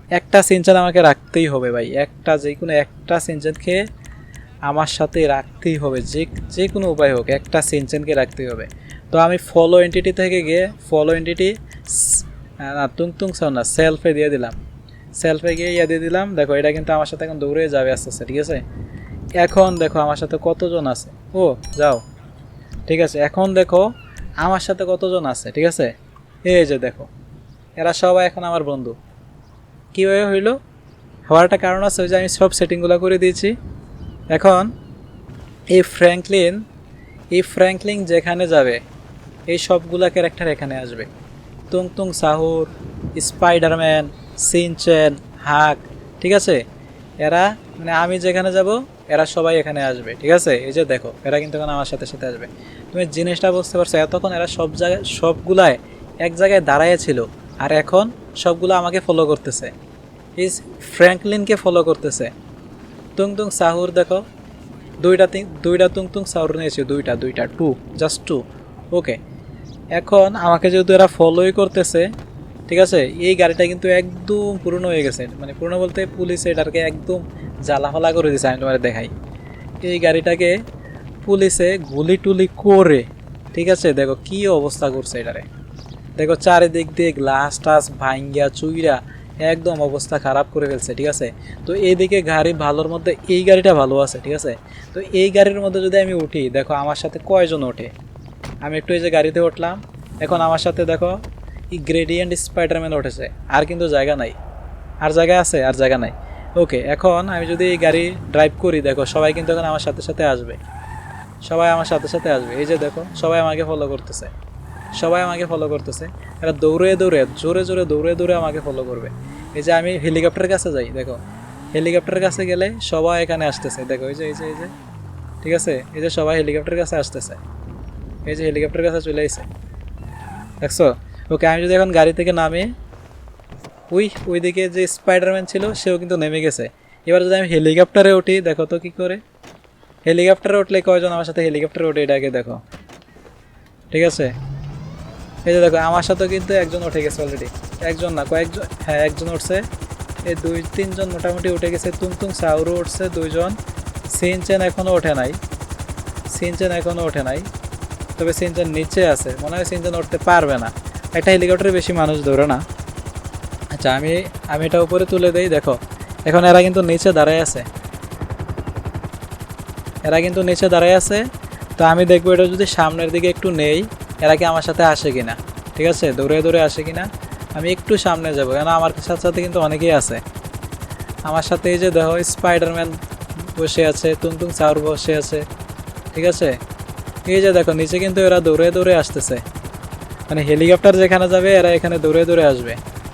একটা সিনচান আমাকে রাখতেই হবে ভাই, একটা যে কোনো একটা সিনচানকে আমার সাথে রাখতেই হবে, যে যে কোনো উপায় হোক একটা সিনচেনকে রাখতেই হবে। তো আমি ফলো এন্টিটি থেকে গিয়ে ফলো এন্টিটি না তুংতুং সাউ না সেলফে দিয়ে দিলাম, সেলফে গিয়ে দিয়ে দিলাম। দেখো এটা কিন্তু আমার সাথে এখন দৌড়ে যাবে আস্তে আস্তে, ঠিক আছে। এখন দেখো আমার সাথে কতজন আছে, ও যাও, ঠিক আছে। এখন দেখো আমার সাথে কতজন আছে, ঠিক আছে। এই যে দেখো এরা সবাই এখন আমার বন্ধু। কীভাবে হইলো? হওয়ার একটা কারণ আছে, ওই যে আমি সব সেটিংগুলো করে দিয়েছি। এখন এই ফ্র্যাঙ্কলিন যেখানে যাবে এই সবগুলা ক্যারেক্টার এখানে আসবে। তুংতুং সাহুর, স্পাইডারম্যান, সিনচেন, হাক, ঠিক আছে। এরা মানে আমি যেখানে যাব এরা সবাই এখানে আসবে, ঠিক আছে। এই যে দেখো এরা কিন্তু এখন আমার সাথে সাথে আসবে। তুমি জিনিসটা বুঝতে পারছো, এতক্ষণ এরা সব জায়গায় সবগুলায় এক জায়গায় দাঁড়ায় ছিল, আর এখন সবগুলো আমাকে ফলো করতেছে, এই ফ্র্যাঙ্কলিনকে ফলো করতেছে। তুংতুং সাহুর দেখো দুইটা তুংতুং সাউর নিয়েছি, দুইটা টু, জাস্ট টু। ওকে, এখন আমাকে যেহেতু এরা ফলোই করতেছে, ঠিক আছে। এই গাড়িটা কিন্তু একদম পুরনো হয়ে গেছে, মানে পুরনো বলতে পুলিশে এটাকে একদম জ্বালাফালা করে দিয়েছে। আমি তোমার দেখাই, এই গাড়িটাকে পুলিশে গুলি টুলি করে, ঠিক আছে। দেখো কি অবস্থা করছে এটারে, দেখো চারিদিক দিয়ে গ্লাস টাস ভাঙ্গিয়া চুইরা একদম অবস্থা খারাপ করে ফেলছে, ঠিক আছে। তো এইদিকে গাড়ি ভালোর মধ্যে এই গাড়িটা ভালো আছে, ঠিক আছে। তো এই গাড়ির মধ্যে যদি আমি উঠি, দেখো আমার সাথে কয়জন ওঠে। আমি একটু এই যে গাড়িতে উঠলাম, এখন আমার সাথে দেখো এই গ্রেডিয়েন্ট স্পাইডারম্যান উঠেছে, আর কিন্তু জায়গা নাই, আর জায়গা আছে আর জায়গা নাই। ওকে, এখন আমি যদি এই গাড়ি ড্রাইভ করি, দেখো সবাই কিন্তু এখন আমার সাথে সাথে আসবে, সবাই আমার সাথে সাথে আসবে। এই যে দেখো সবাই আমাকে ফলো করতেছে, সবাই আমাকে ফলো করতেছে। এরা দৌড়ে দৌড়ে জোরে জোরে দৌড়ে দৌড়ে আমাকে ফলো করবে। এই যে আমি হেলিকপ্টারের কাছে যাই, দেখো হেলিকপ্টারের কাছে গেলে সবাই এখানে আসতেছে, দেখো এই যে ঠিক আছে। এই যে সবাই হেলিকপ্টারের কাছে আসতেছে, এই যে হেলিকপ্টারের কাছে চলে আসছে, দেখছো। ওকে, আমি যদি এখন গাড়ি থেকে নামি, ওইদিকে যে স্পাইডারম্যান ছিল সেও কিন্তু নেমে গেছে। এবার যদি আমি হেলিকপ্টারে উঠি, দেখো তো কী করে। হেলিকপ্টারে উঠলে কয়জন আমার সাথে হেলিকপ্টারে উঠে এটাকে দেখো, ঠিক আছে। এই যে দেখো আমার সাথেও কিন্তু একজন উঠে গেছে অলরেডি, একজন না কয়েকজন, হ্যাঁ একজন উঠছে। এই দুই তিনজন মোটামুটি উঠে গেছে। তুংতুং সাউরও উঠছে দুইজন, সিনচেন এখনও ওঠে নাই, সিনচেন এখনও ওঠে নাই। তবে সিনচেন নিচে আছে, মনে হয় সিনচেন উঠতে পারবে না, একটা হেলিকপ্টারে বেশি মানুষ ধরে না। আচ্ছা আমি এটা উপরে তুলে দেই, দেখো এখন এরা কিন্তু নিচে দাঁড়ায় আছে, এরা কিন্তু নিচে দাঁড়ায় আছে। তো আমি দেখবো এটা যদি সামনের দিকে একটু নেই, এরা কি আমার সাথে আসে কিনা, ঠিক আছে, দৌড়ে দৌড়ে আসে কিনা। আমি একটু সামনে যাবো, কেন আমার সাথে সাথে কিন্তু অনেকেই আছে আমার সাথে। এই যে দেখো স্পাইডারম্যান বসে আছে, তুংতুং সাউর বসে আছে, ঠিক আছে। এই যে দেখো নিচে কিন্তু এরা দৌড়ে দৌড়ে আসতেছে, মানে হেলিকপ্টার যেখানে যাবে এরা এখানে দৌড়ে দৌড়ে আসবে।